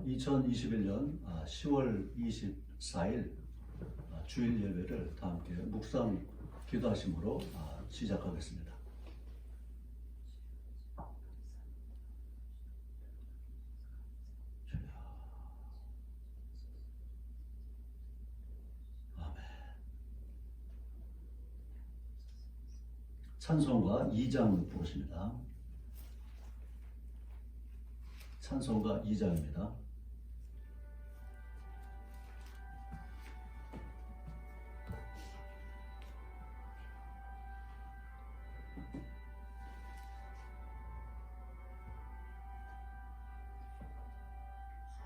2021년 10월 24일 주일 예배를 다 함께 묵상 기도하심으로 시작하겠습니다. 아멘. 찬송가 2장 부르십니다. 찬송가 2장입니다.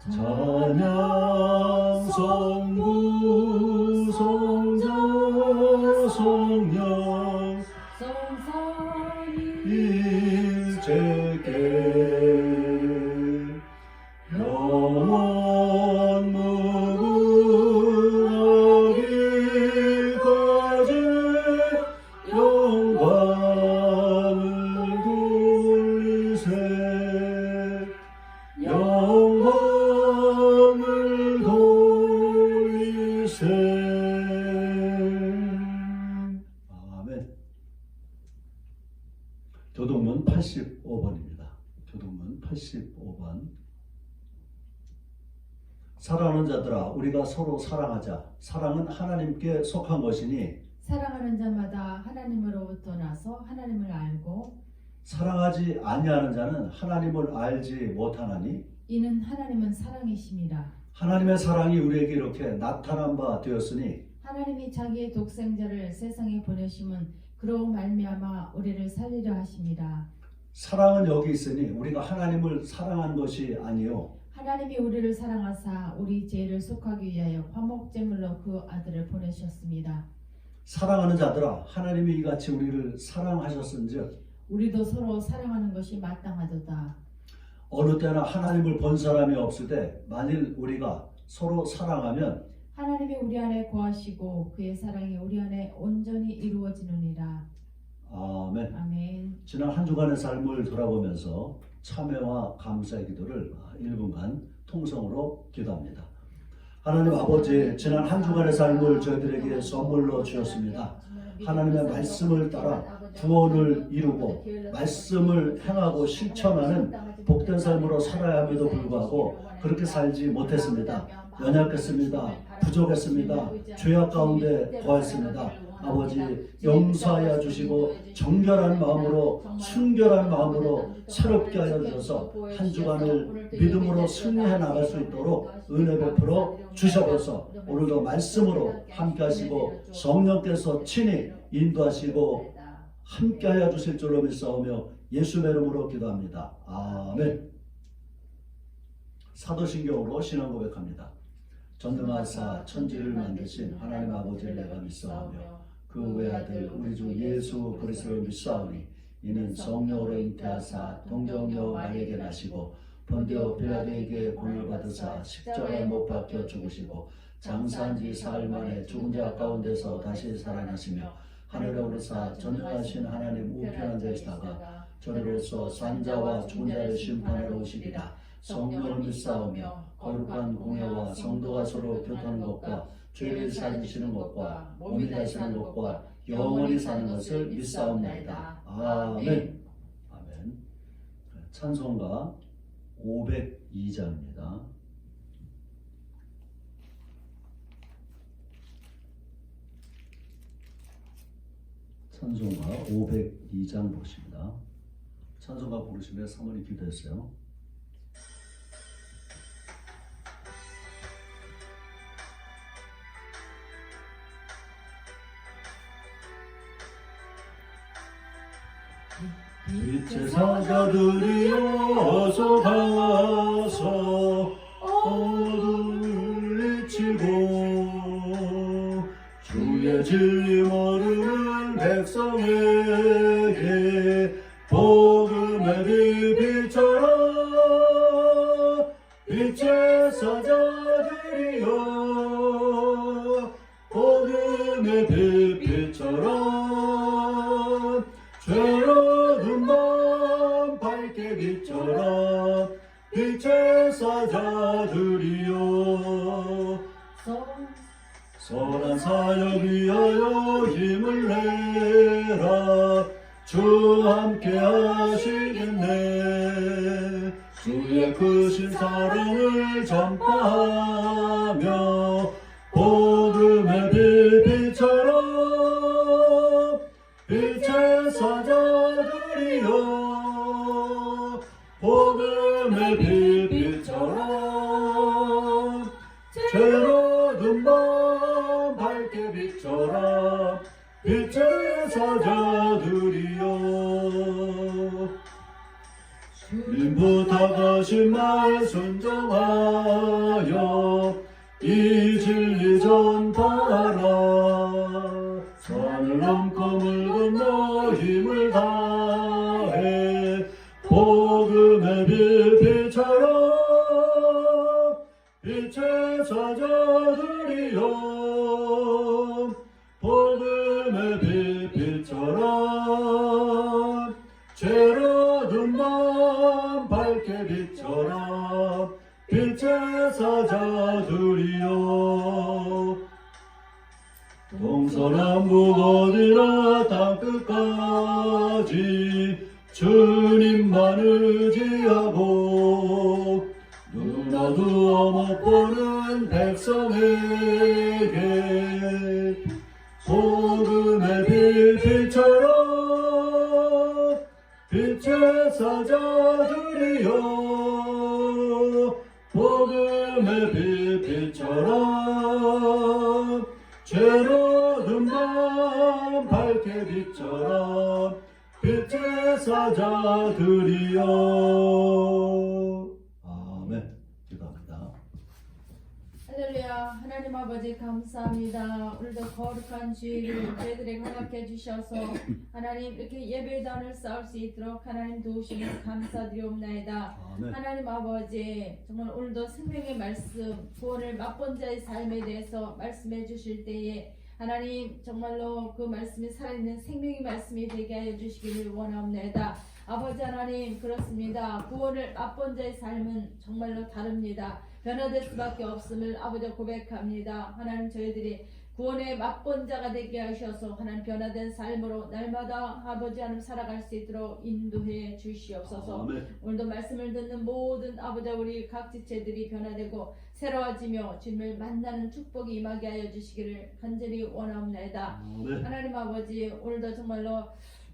찬양 성부 성자 성령 일체께 영원 무궁하기까지 영광을 돌리세 영광을 돌리세. 아멘. 교동문 85번입니다. 교동문 85번. 사랑하는 자들아 우리가 서로 사랑하자. 사랑은 하나님께 속한 것이니 사랑하는 자마다 하나님으로부터 나서 하나님을 알고 사랑하지 아니하는 자는 하나님을 알지 못하나니 이는 하나님은 사랑이심이라. 하나님의 사랑이 우리에게 이렇게 나타난 바 되었으니 하나님이 자기의 독생자를 세상에 보내심은 그로 말미암아 우리를 살리려 하심이라. 사랑은 여기 있으니 우리가 하나님을 사랑한 것이 아니요 하나님이 우리를 사랑하사 우리 죄를 속하기 위하여 화목제물로 그 아들을 보내셨습니다. 사랑하는 자들아 하나님이 이같이 우리를 사랑하셨은즉 우리도 서로 사랑하는 것이 마땅하도다. 어느 때나 하나님을 본 사람이 없을 때 만일 우리가 서로 사랑하면 하나님이 우리 안에 거하시고 그의 사랑이 우리 안에 온전히 이루어지느니라. 아멘. 아멘. 지난 한 주간의 삶을 돌아보면서 참회와 감사의 기도를 1분간 통성으로 기도합니다. 하나님 아버지, 지난 한 주간의 삶을 저희들에게 선물로 주셨습니다. 하나님의 말씀을 따라 구원을 이루고 말씀을 행하고 실천하는 복된 삶으로 살아야 함에도 불구하고 그렇게 살지 못했습니다. 연약했습니다. 부족했습니다. 죄악 가운데 거했습니다. 아버지 용서하여 주시고 정결한 마음으로 순결한 마음으로 새롭게 하여 주셔서 한 주간을 믿음으로 승리해 나갈 수 있도록 은혜 베풀어 주셔서 오늘도 말씀으로 함께 하시고 성령께서 친히 인도하시고 함께 하여 주실 줄로 믿사오며 예수의 이름으로 기도합니다. 아멘. 사도신경으로 신앙 고백합니다. 전능하사 천지를 만드신 하나님 아버지를 내가 믿사오며 그 외아들 우리 주 예수 그리스도를 믿사오니 이는 성령으로 잉태하사 동정녀 마리아에게 나시고 본디오 빌라도에게 고난을 받으사 십자가에 못 박혀 죽으시고 장사한 지 사흘 만에 죽은 자 가운데서 다시 살아나시며 하늘에 오르사 전능하신 하나님 우편한 자이시다가 저리로서 산자와 죽은 자를 심판하러 오시리라. 성령을 믿사오며 거룩한 공예와 성도가 서로 교통하는 것과 죄를 사주시는 것과 몸이 다시는 것과 영원히 사는 것을 믿사옵나이다. 아멘. 아멘. 찬송가 502장입니다. 찬송가 502장 보십니다. 찬송가 부르시며 사모님 기도했어요. 빛의 사자들이 어서 가서 어둠을 잊히고 주의 진리 모르는 백성에게 복음의 빛처럼 빛의 사자들이여 복음의 빛처럼 죄로운 밤 밝게 빛처럼 빛의 제사자들이여 선한 사역 위하여 힘을 내라. 주 함께 하시겠네. 주의 크신 사랑을 전파하며 복음의 빛처럼 빛의 사자들이여 복음의 빛처럼 죄로든 밤 밝게 빛처럼 빛의 사자들이여 주님 부탁하신 말 순종하여 이 진리 전파하라. 산을 넘고 물 건너 힘을 다해 복음의 빛처럼 빛의 사자들이여 복음의 빛처럼 죄로든 밤 밝게 빛처럼 빛의 사자들이여 동서남북 어디나 땅끝까지 주님만 의지하고 눈 어두워 못 보는 백성에게 복음의 빛처럼 빛의 사자들이여 복음의 빛처럼 죄로든 밤 밝게 빛처럼 빛의 사자들이여. 아멘. 기도합니다. 할렐루야. 하나님 아버지 감사합니다. 오늘도 거룩한 주일을 저희들에게 허락해 주셔서 하나님 이렇게 예배단을 쌓을 수 있도록 하나님 도우시면 감사드리옵나이다. 아멘. 하나님 아버지 정말 오늘도 생명의 말씀 구원을 맛본 자의 삶에 대해서 말씀해 주실 때에 하나님 정말로 그 말씀이 살아있는 생명의 말씀이 되게 하여 주시기를 원하옵나이다. 아버지 하나님 그렇습니다. 구원을 맛본 자의 삶은 정말로 다릅니다. 변화될 수밖에 없음을 아버지 고백합니다. 하나님 저희들이 구원의 맛본 자가 되게 하셔서 하나님 변화된 삶으로 날마다 아버지 하나님 살아갈 수 있도록 인도해 주시옵소서. 아멘. 오늘도 말씀을 듣는 모든 아버지 우리 각 지체들이 변화되고 새로워지며 주님을 만나는 축복이 임하게 하여 주시기를 간절히 원하옵나이다. 아멘. 하나님 아버지 오늘도 정말로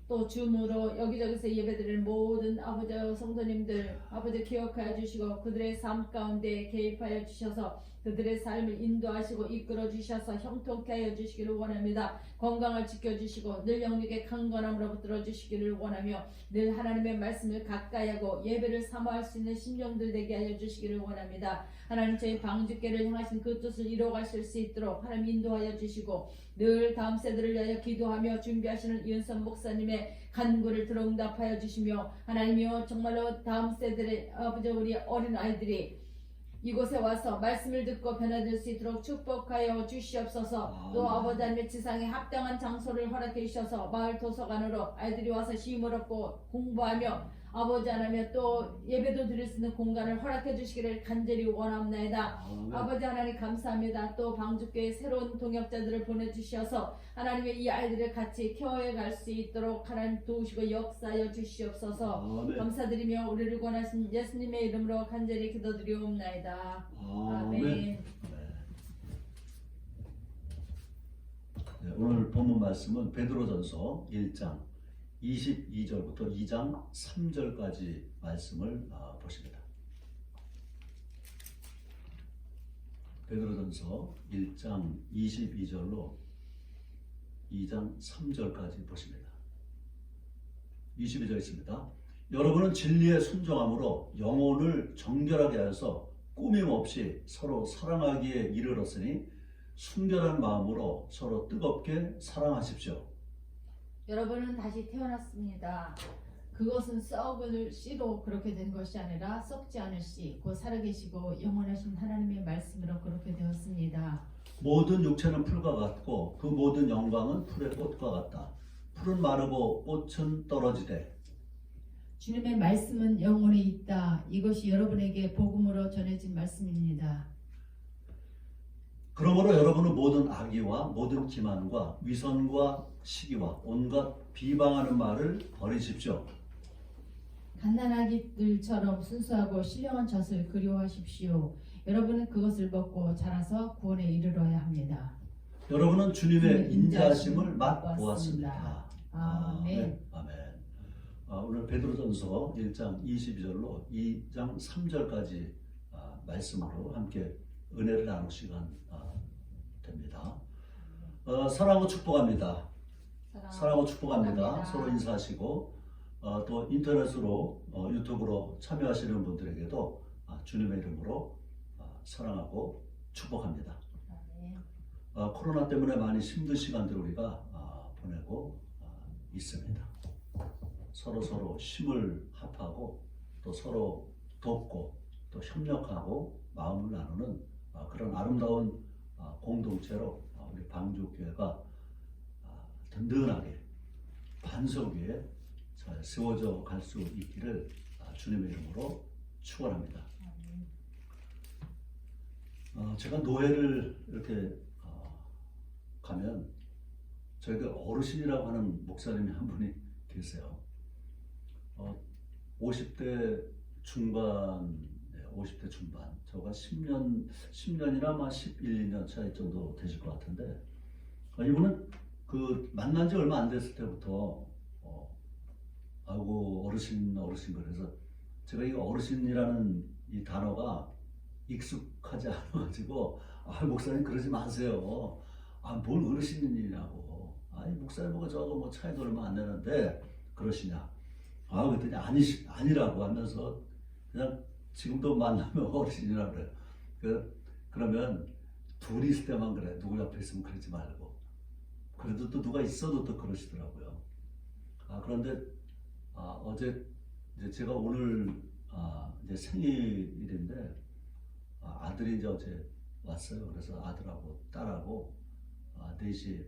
또 줌으로 여기저기서 예배드리는 모든 아버지 성도님들 아버지 기억하여 주시고 그들의 삶 가운데 개입하여 주셔서 그들의 삶을 인도하시고 이끌어 주셔서 형통케 하여 주시기를 원합니다. 건강을 지켜주시고 늘 영육의 강건함으로 붙들어 주시기를 원하며 늘 하나님의 말씀을 가까이 하고 예배를 사모할 수 있는 심령들 되게 하여 주시기를 원합니다. 하나님 저희 방주께를 향하신 그 뜻을 이루어가실 수 있도록 하나님 인도하여 주시고 늘 다음 세대를 위하여 기도하며 준비하시는 이은선 목사님의 간구를 들어응답하여 주시며 하나님이여 정말로 다음 세대의 아버지 우리 어린 아이들이 이곳에 와서 말씀을 듣고 변화될 수 있도록 축복하여 주시옵소서. 또 아버지 하나님의 지상에 합당한 장소를 허락해 주셔서 마을 도서관으로 아이들이 와서 쉼을 얻고 공부하며 아버지 하나님 또 예배도 드릴 수 있는 공간을 허락해 주시기를 간절히 원합니다. 아버지 하나님 감사합니다. 또 방주교회 새로운 동역자들을 보내주셔서 하나님의 이 아이들을 같이 케어해 갈 수 있도록 하나님 도우시고 역사하여 주시옵소서. 아멘. 감사드리며 우리를 권하신 예수님의 이름으로 간절히 기도드리옵나이다. 아멘. 네, 오늘 본문 말씀은 베드로전서 1장 22절부터 2장 3절까지 말씀을 보십니다. 베드로전서 1장 22절로 2장 3절까지 보십니다. 22절 있습니다. 여러분은 진리에 순종함으로 영혼을 정결하게 하여서 꾸밈 없이 서로 사랑하기에 이르렀으니 순결한 마음으로 서로 뜨겁게 사랑하십시오. 여러분은 다시 태어났습니다. 그것은 썩을 씨로 그렇게 된 것이 아니라 썩지 않을 씨, 곧 살아계시고 영원하신 하나님의 말씀으로 그렇게 되었습니다. 모든 육체는 풀과 같고 그 모든 영광은 풀의 꽃과 같다. 풀은 마르고 꽃은 떨어지되 주님의 말씀은 영혼에 있다. 이것이 여러분에게 복음으로 전해진 말씀입니다. 그러므로 여러분은 모든 악의와 모든 기만과 위선과 시기와 온갖 비방하는 말을 버리십시오. 갓난아기들처럼 순수하고 신령한 젖을 그리워하십시오. 여러분은 그것을 먹고 자라서 구원에 이르러야 합니다. 여러분은 주님의 주님의 인자하심을 인자하심을 맛보았습니다. 아멘. 아멘. 오늘 베드로전서 1장 22절로 2장 3절까지 말씀으로 함께 은혜를 나눌 시간 됩니다. 사랑하고 축복합니다. 사랑하고 축복합니다. 서로 인사하시고 또 인터넷으로 유튜브로 참여하시는 분들에게도 주님의 이름으로 사랑하고 축복합니다. 코로나 때문에 많이 힘든 시간들을 우리가 보내고 있습니다. 서로 힘을 합하고 또 서로 돕고 또 협력하고 마음을 나누는 그런 아름다운 공동체로 우리 방주교회가 든든하게 반석 위에 잘 세워져 갈 수 있기를 주님의 이름으로 축원합니다. 제가 노회를 이렇게 가면 저희가 어르신이라고 하는 목사님이 한 분이 계세요. 50대 중반, 50대 중반. 저가 10년이나 아마 11, 2년 차이 정도 되실 것 같은데, 이분은 그 만난 지 얼마 안 됐을 때부터 아이고 어르신 그래서 제가 이 어르신이라는 이 단어가 익숙하지 않아가지고 목사님 그러지 마세요. 뭘 어르신이냐고. 목사님하고 저하고 뭐 차이도 얼마 안 되는데 그러시냐. 그랬더니 아니라고 하면서 그냥 지금도 만나면 어르신이라고 그래요. 그러면 둘이 있을 때만 그래. 누구 옆에 있으면 그러지 말고. 그래도 또 누가 있어도 또 그러시더라고요. 그런데 어제 이제 제가 오늘 이제 생일인데 아들이 이제 어제 왔어요. 그래서 아들하고 딸하고 넷이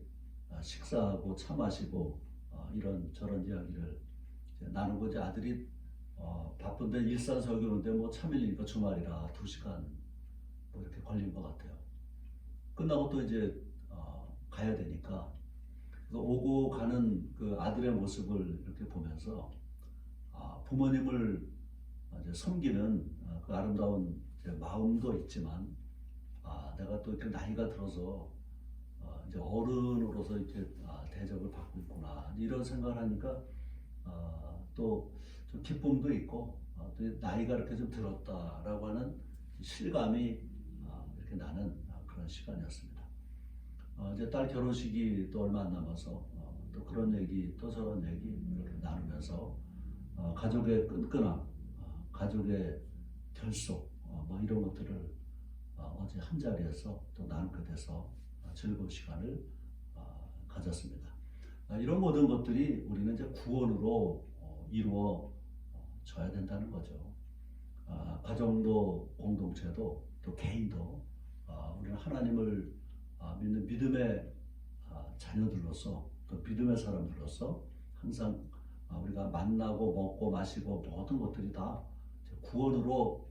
식사하고 차 마시고 이런 저런 이야기를 이제 나누고 이제 아들이 바쁜데 일산 서기 오는데 뭐 차 밀리니까 주말이라 2시간 뭐 이렇게 걸린 것 같아요. 끝나고 또 이제 가야 되니까 그래서 오고 가는 그 아들의 모습을 이렇게 보면서 부모님을 이제 섬기는 그 아름다운 이제 마음도 있지만 내가 또 이렇게 나이가 들어서 이제 어른으로서 이렇게 대접을 받고 있구나 이런 생각을 하니까 또 좀 기쁨도 있고 또 나이가 이렇게 좀 들었다라고 하는 실감이 이렇게 나는 그런 시간이었습니다. 이제 딸 결혼식이 또 얼마 안 남아서 또 그런 얘기 또 저런 얘기 이렇게 나누면서 가족의 끈끈함, 가족의 결속 뭐 이런 것들을 어제 한 자리에서 또 나누게 돼서 즐거운 시간을 가졌습니다. 이런 모든 것들이 우리는 이제 구원으로 이루어져야 된다는 거죠. 가정도 공동체도 또 개인도 우리는 하나님을 믿는 믿음의 자녀들로서 또 믿음의 사람들로서 항상 우리가 만나고 먹고 마시고 모든 것들이 다 구원으로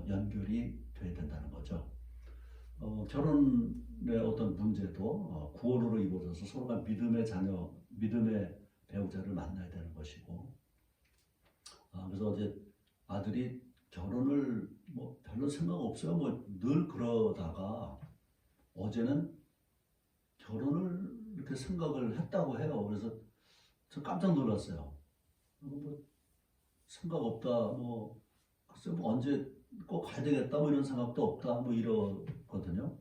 연결이 돼야 된다는 거죠. 결혼의 어떤 문제도 구원으로 이루어져서 서로가 믿음의 자녀, 믿음의 배우자를 만나야 되는 것이고, 그래서 어제 아들이 결혼을 뭐 별로 생각 없어요. 뭐 늘 그러다가 어제는 결혼을 이렇게 생각을 했다고 해요. 그래서 저 깜짝 놀랐어요. 뭐 생각 없다. 뭐 글쎄 뭐 언제 꼭 가야 되겠다. 뭐 이런 생각도 없다. 뭐 이러거든요.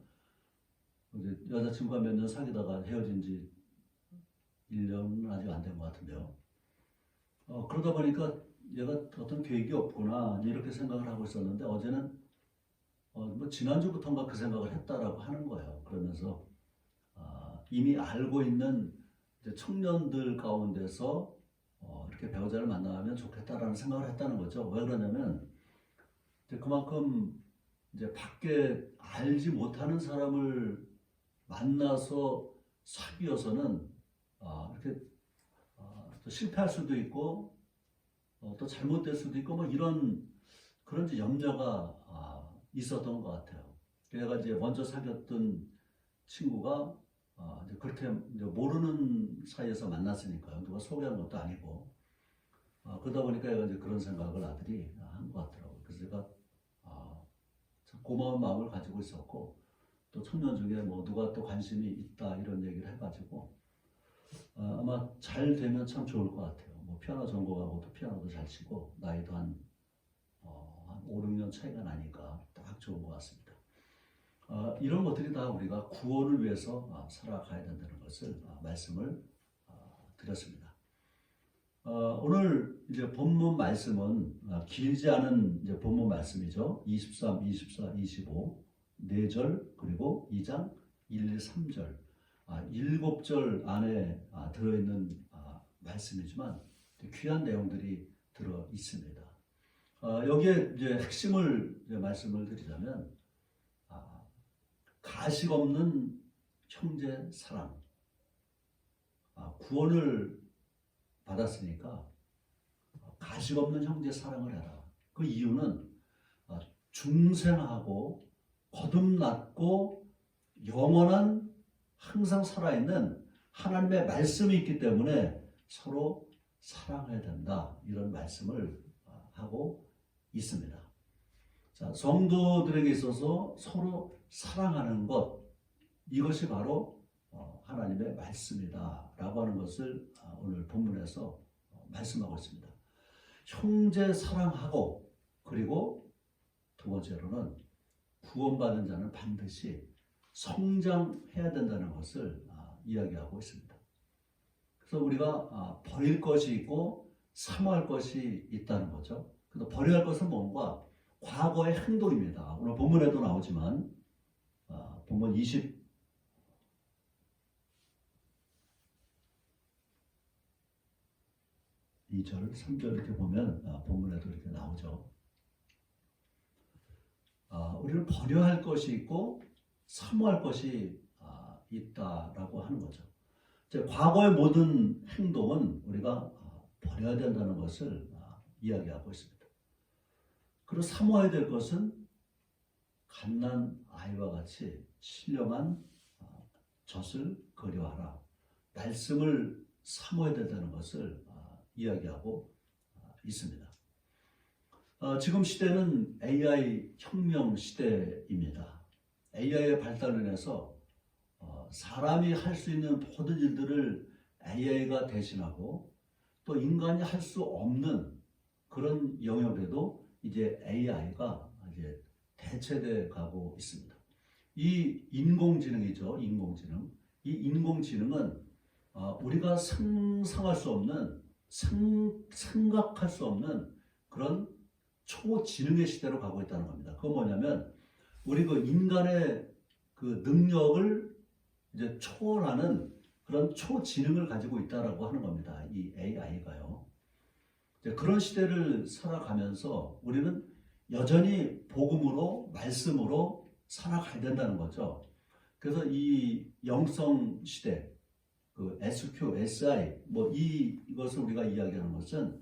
이제 여자친구가 몇 년 사귀다가 헤어진 지 1년은 아직 안 된 것 같은데요. 그러다 보니까 얘가 어떤 계획이 없구나 이렇게 생각을 하고 있었는데 어제는 뭐 지난주부터인가 그 생각을 했다라고 하는 거예요. 그러면서 이미 알고 있는 이제 청년들 가운데서 이렇게 배우자를 만나면 좋겠다라는 생각을 했다는 거죠. 왜 그러냐면 이제 그만큼 이제 밖에 알지 못하는 사람을 만나서 사귀어서는 이렇게 또 실패할 수도 있고 또 잘못될 수도 있고 뭐 이런 그런 이제 염려가 있었던 것 같아요. 내가 이제 먼저 사귀었던 친구가 이제 그렇게 이제 모르는 사이에서 만났으니까요. 누가 소개한 것도 아니고 그러다 보니까 얘가 이제 그런 생각을 아들이 한 것 같더라고요. 그래서 제가 참 고마운 마음을 가지고 있었고 또 청년 중에 뭐 누가 또 관심이 있다 이런 얘기를 해가지고 아마 잘 되면 참 좋을 것 같아요. 뭐 피아노 전공하고 또 피아노도 잘 치고 나이도 한 5, 6년 차이가 나니까 딱 좋은 것 같습니다. 이런 것들이 다 우리가 구원을 위해서 살아가야 된다는 것을 말씀을 드렸습니다. 오늘 이제 본문 말씀은 길지 않은 이제 본문 말씀이죠. 23, 24, 25, 4절 그리고 2장 1, 3절 7절 안에 들어있는 말씀이지만 귀한 내용들이 들어 있습니다. 여기에 이제 핵심을 이제 말씀을 드리자면 가식 없는 형제 사랑. 구원을 받았으니까 가식 없는 형제 사랑을 해라. 그 이유는 중생하고 거듭났고 영원한 항상 살아있는 하나님의 말씀이 있기 때문에 서로 사랑해야 된다. 이런 말씀을 하고 있습니다. 자, 성도들에게 있어서 서로 사랑하는 것, 이것이 바로 하나님의 말씀이다 라고 하는 것을 오늘 본문에서 말씀하고 있습니다. 형제 사랑하고, 그리고 두 번째로는 구원받은 자는 반드시 성장해야 된다는 것을 이야기하고 있습니다. 그래서 우리가 버릴 것이 있고 사모할 것이 있다는 거죠. 그래서 버려야 할 것은 뭔가 과거의 행동입니다. 오늘 본문에도 나오지만 본문 22절, 3절 이렇게 보면 본문에도 이렇게 나오죠. 우리는 버려야 할 것이 있고 사모할 것이 있다라고 하는 거죠. 이제 과거의 모든 행동은 우리가 버려야 된다는 것을 이야기하고 있습니다. 그리고 사모해야 될 것은 갓난 아이와 같이 신령한 젖을 그리워하라. 말씀을 사모해야 된다는 것을 이야기하고 있습니다. 지금 시대는 AI 혁명 시대입니다. AI의 발달로 인해서 사람이 할 수 있는 모든 일들을 AI가 대신하고 또 인간이 할 수 없는 그런 영역에도 이제 AI가 이제 대체돼 가고 있습니다. 이 인공지능이죠. 인공지능. 이 인공지능은 우리가 상상할 수 없는, 생각할 수 없는 그런 초지능의 시대로 가고 있다는 겁니다. 그건 뭐냐면 우리 그 인간의 그 능력을 이제 초월하는 그런 초지능을 가지고 있다라고 하는 겁니다. 이 AI가요. 그런 시대를 살아가면서 우리는 여전히 복음으로, 말씀으로 살아가야 된다는 거죠. 그래서 이 영성 시대, 그 SQ, SI, 뭐 이것을 우리가 이야기하는 것은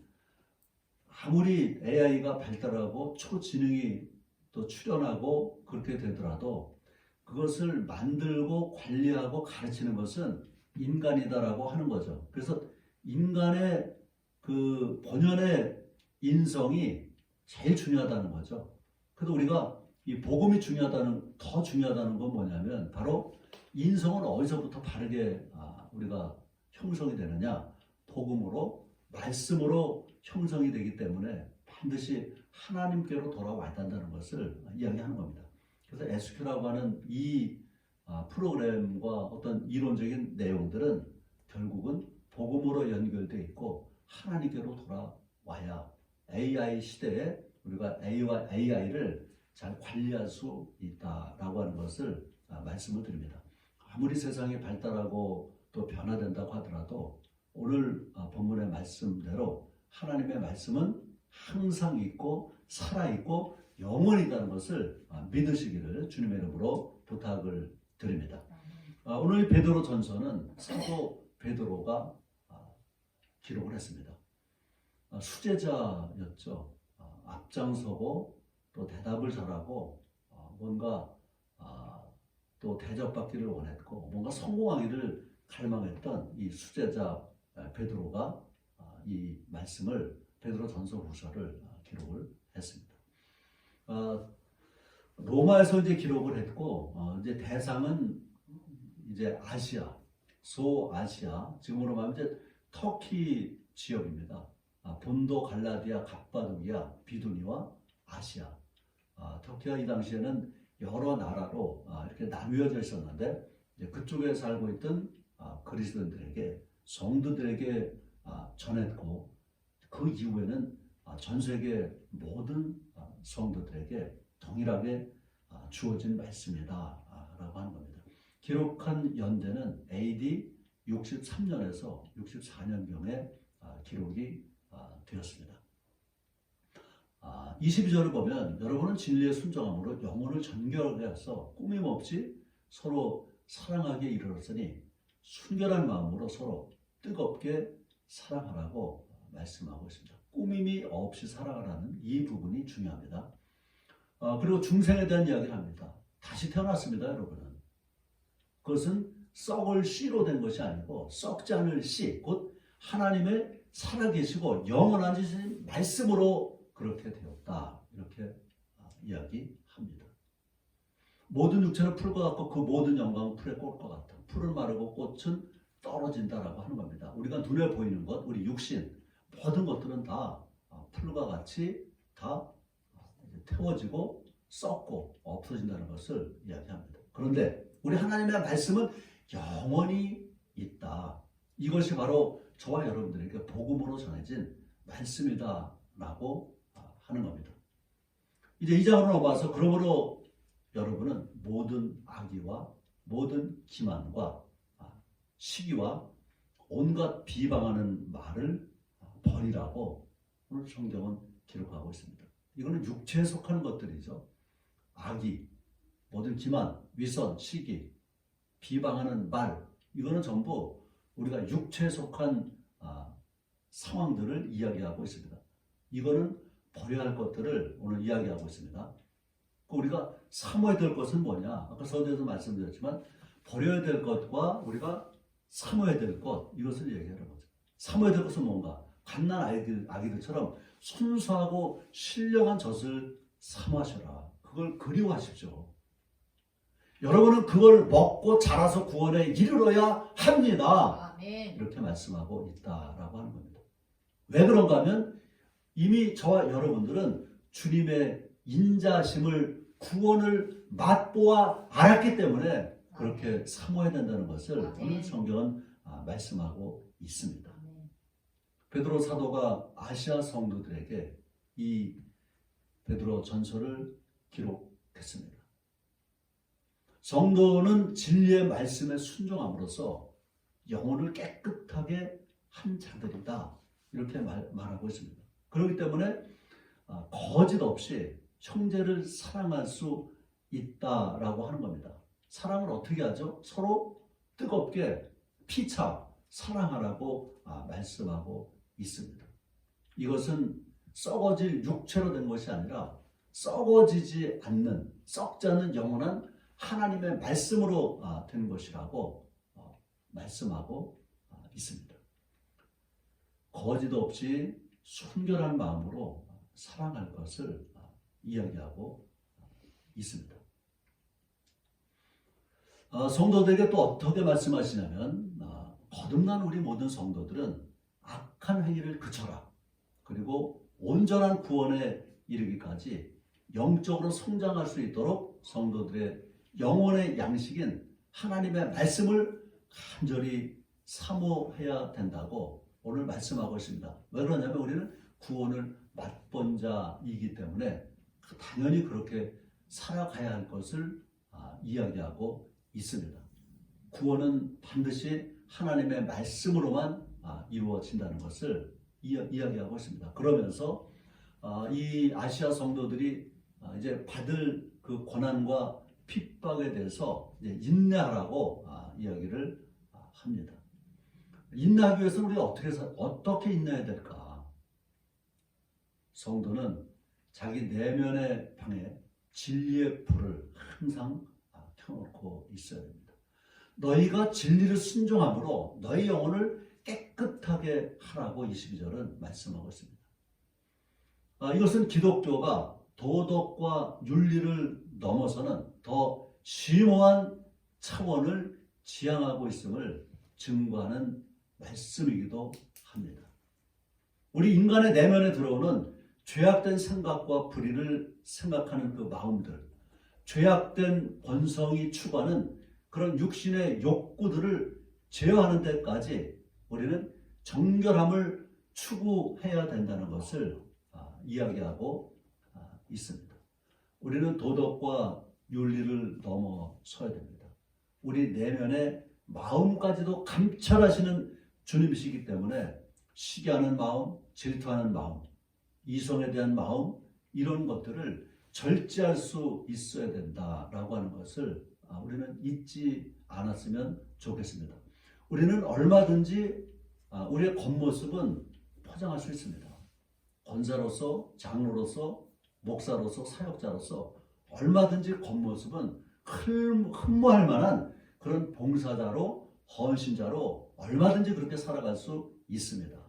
아무리 AI가 발달하고 초지능이 또 출현하고 그렇게 되더라도 그것을 만들고 관리하고 가르치는 것은 인간이다라고 하는 거죠. 그래서 인간의 그 본연의 인성이 제일 중요하다는 거죠. 그래서 우리가 이 복음이 더 중요하다는 건 뭐냐면 바로 인성은 어디서부터 바르게 우리가 형성이 되느냐? 복음으로, 말씀으로 형성이 되기 때문에 반드시 하나님께로 돌아와야 한다는 것을 이야기하는 겁니다. 그래서 SQ라고 하는 이 프로그램과 어떤 이론적인 내용들은 결국은 복음으로 연결되어 있고 하나님께로 돌아와야 AI 시대에 우리가 AI를 잘 관리할 수 있다라고 하는 것을 말씀을 드립니다. 아무리 세상이 발달하고 또 변화된다고 하더라도 오늘 본문의 말씀대로 하나님의 말씀은 항상 있고 살아있고 영원히 있다는 것을 믿으시기를 주님의 이름으로 부탁을 드립니다. 오늘 베드로 전서는 사도 베드로가 기록을 했습니다. 수제자였죠. 앞장서고 또 대답을 잘하고 뭔가 또 대접받기를 원했고 뭔가 성공하기를 갈망했던 이 수제자 베드로가 이 말씀을 베드로 전서 후서를 기록을 했습니다. 로마에서 이제 기록을 했고 이제 대상은 이제 아시아, 소아시아, 지금으로 말하면 이제 터키 지역입니다. 본도, 갈라디아, 갑바도기아, 비두니와 아시아. 터키가 이 당시에는 여러 나라로 이렇게 나뉘어져 있었는데 그쪽에 살고 있던 그리스도인들에게 성도들에게 전했고 그 이후에는 전 세계 모든 성도들에게 동일하게 주어진 말씀이다 라고 하는 겁니다. 기록한 연대는 AD 63년에서 64년경에 기록이 되었습니다. 22절을 보면 여러분은 진리에 순종함으로 영혼을 정결하여서 꾸밈없이 서로 사랑하게 이르렀으니 순결한 마음으로 서로 뜨겁게 사랑하라고 말씀하고 있습니다. 꾸밈이 없이 사랑하라는 이 부분이 중요합니다. 그리고 중생에 대한 이야기를 합니다. 다시 태어났습니다, 여러분은. 그것은 썩을 씨로 된 것이 아니고 썩지 않을 씨, 곧 하나님의 살아계시고 영원한 말씀으로 그렇게 되었다. 이렇게 이야기합니다. 모든 육체는 풀과 같고 그 모든 영광은 풀의 꽃과 같다. 풀은 마르고 꽃은 떨어진다라고 하는 겁니다. 우리가 눈에 보이는 것, 우리 육신, 모든 것들은 다 풀과 같이 다 태워지고 썩고 없어진다는 것을 이야기합니다. 그런데 우리 하나님의 말씀은 영원히 있다. 이것이 바로 저와 여러분들에게 복음으로 전해진 말씀이다라고 하는 겁니다. 이제 2장으로 넘어와서 그러므로 여러분은 모든 악의와 모든 기만과 시기와 온갖 비방하는 말을 버리라고 오늘 성경은 기록하고 있습니다. 이거는 육체에 속하는 것들이죠. 악의, 모든 기만, 위선, 시기, 비방하는 말, 이거는 전부 우리가 육체에 속한 상황들을 이야기하고 있습니다. 이거는 버려야 할 것들을 오늘 이야기하고 있습니다. 우리가 삼아야 될 것은 뭐냐? 아까 서두에서 말씀드렸지만 버려야 될 것과 우리가 삼아야 될 것, 이것을 얘기하는 거죠. 삼아야 될 것은 뭔가? 갓난 아기들처럼 순수하고 신령한 젖을 삼으셔라. 그걸 그리워하십시오. 여러분은 그걸 먹고 자라서 구원에 이르러야 합니다. 아멘. 이렇게 말씀하고 있다라고 하는 겁니다. 왜 그런가 하면 이미 저와 여러분들은 주님의 인자심을 구원을 맛보아 알았기 때문에 그렇게 사모해야 된다는 것을 오늘 성경은 말씀하고 있습니다. 베드로 사도가 아시아 성도들에게 이 베드로 전서를 기록했습니다. 성도는 진리의 말씀에 순종함으로써 영혼을 깨끗하게 한 자들이다. 이렇게 말하고 있습니다. 그렇기 때문에 거짓 없이 형제를 사랑할 수 있다라고 하는 겁니다. 사랑을 어떻게 하죠? 서로 뜨겁게 피차 사랑하라고 말씀하고 있습니다. 이것은 썩어질 육체로 된 것이 아니라 썩어지지 않는, 썩지 않는 영원한 하나님의 말씀으로 된 것이라고 말씀하고 있습니다. 거짓 없이 순결한 마음으로 사랑할 것을 이야기하고 있습니다. 성도들에게 또 어떻게 말씀하시냐면 거듭난 우리 모든 성도들은 악한 행위를 그쳐라. 그리고 온전한 구원에 이르기까지 영적으로 성장할 수 있도록 성도들의 영혼의 양식인 하나님의 말씀을 간절히 사모해야 된다고 오늘 말씀하고 있습니다. 왜 그러냐면 우리는 구원을 맛본 자이기 때문에 당연히 그렇게 살아가야 할 것을 이야기하고 있습니다. 구원은 반드시 하나님의 말씀으로만 이루어진다는 것을 이야기하고 있습니다. 그러면서 이 아시아 성도들이 이제 받을 그 고난과 핍박에 대해서 이제 인내하라고 이야기를 합니다. 인내하기 위해서 우리가 어떻게 인내해야 될까? 성도는 자기 내면의 방에 진리의 불을 항상 켜놓고 있어야 됩니다. 너희가 진리를 순종함으로 너희 영혼을 깨끗하게 하라고 22절은 말씀하고 있습니다. 이것은 기독교가 도덕과 윤리를 넘어서는 더 심오한 차원을 지향하고 있음을 증거하는 말씀이기도 합니다. 우리 인간의 내면에 들어오는 죄악된 생각과 불의를 생각하는 그 마음들, 죄악된 본성이 추구하는 그런 육신의 욕구들을 제어하는 데까지 우리는 정결함을 추구해야 된다는 것을 이야기하고 있습니다. 우리는 도덕과 윤리를 넘어서야 됩니다. 우리 내면의 마음까지도 감찰하시는 주님이시기 때문에 시기하는 마음, 질투하는 마음, 이성에 대한 마음, 이런 것들을 절제할 수 있어야 된다라고 하는 것을 우리는 잊지 않았으면 좋겠습니다. 우리는 얼마든지 우리의 겉모습은 포장할 수 있습니다. 권사로서, 장로로서, 목사로서, 사역자로서 얼마든지 겉모습은 흠모할 만한 그런 봉사자로, 헌신자로 얼마든지 그렇게 살아갈 수 있습니다.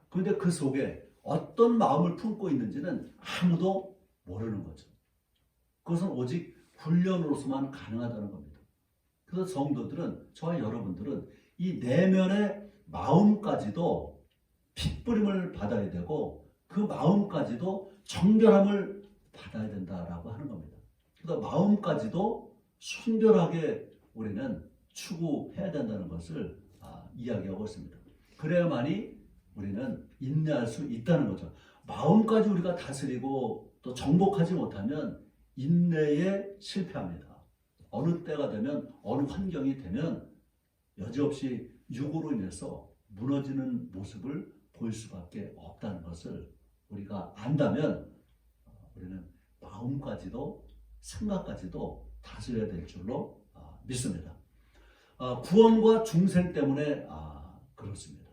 그런데 그 속에 어떤 마음을 품고 있는지는 아무도 모르는 거죠. 그것은 오직 훈련으로서만 가능하다는 겁니다. 그래서 성도들은, 저와 여러분들은 이 내면의 마음까지도 핏부림을 받아야 되고 그 마음까지도 정결함을 받아야 된다라고 하는 겁니다. 그래서 마음까지도 순결하게 우리는 추구해야 된다는 것을 이야기하고 있습니다. 그래야만이 우리는 인내할 수 있다는 거죠. 마음까지 우리가 다스리고 또 정복하지 못하면 인내에 실패합니다. 어느 때가 되면, 어느 환경이 되면 여지없이 육으로 인해서 무너지는 모습을 보일 수밖에 없다는 것을 우리가 안다면 우리는 마음까지도 생각까지도 다스려야 될 줄로 믿습니다. 구원과 중생 때문에 그렇습니다.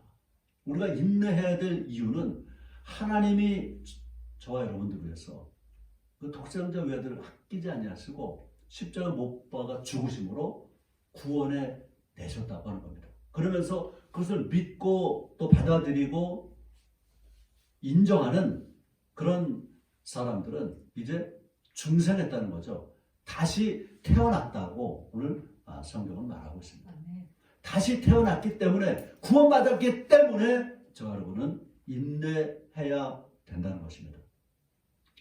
우리가 인내해야 될 이유는 하나님이 저와 여러분들을 위해서 그 독생자 외아들을 아끼지 아니하시고 십자가 못 박아 죽으심으로 구원해 내셨다고 하는 겁니다. 그러면서 그것을 믿고 또 받아들이고 인정하는 그런 사람들은 이제 중생했다는 거죠. 다시 태어났다고 오늘 성경은 말하고 있습니다. 다시 태어났기 때문에, 구원받았기 때문에 저와 여러분은 인내해야 된다는 것입니다.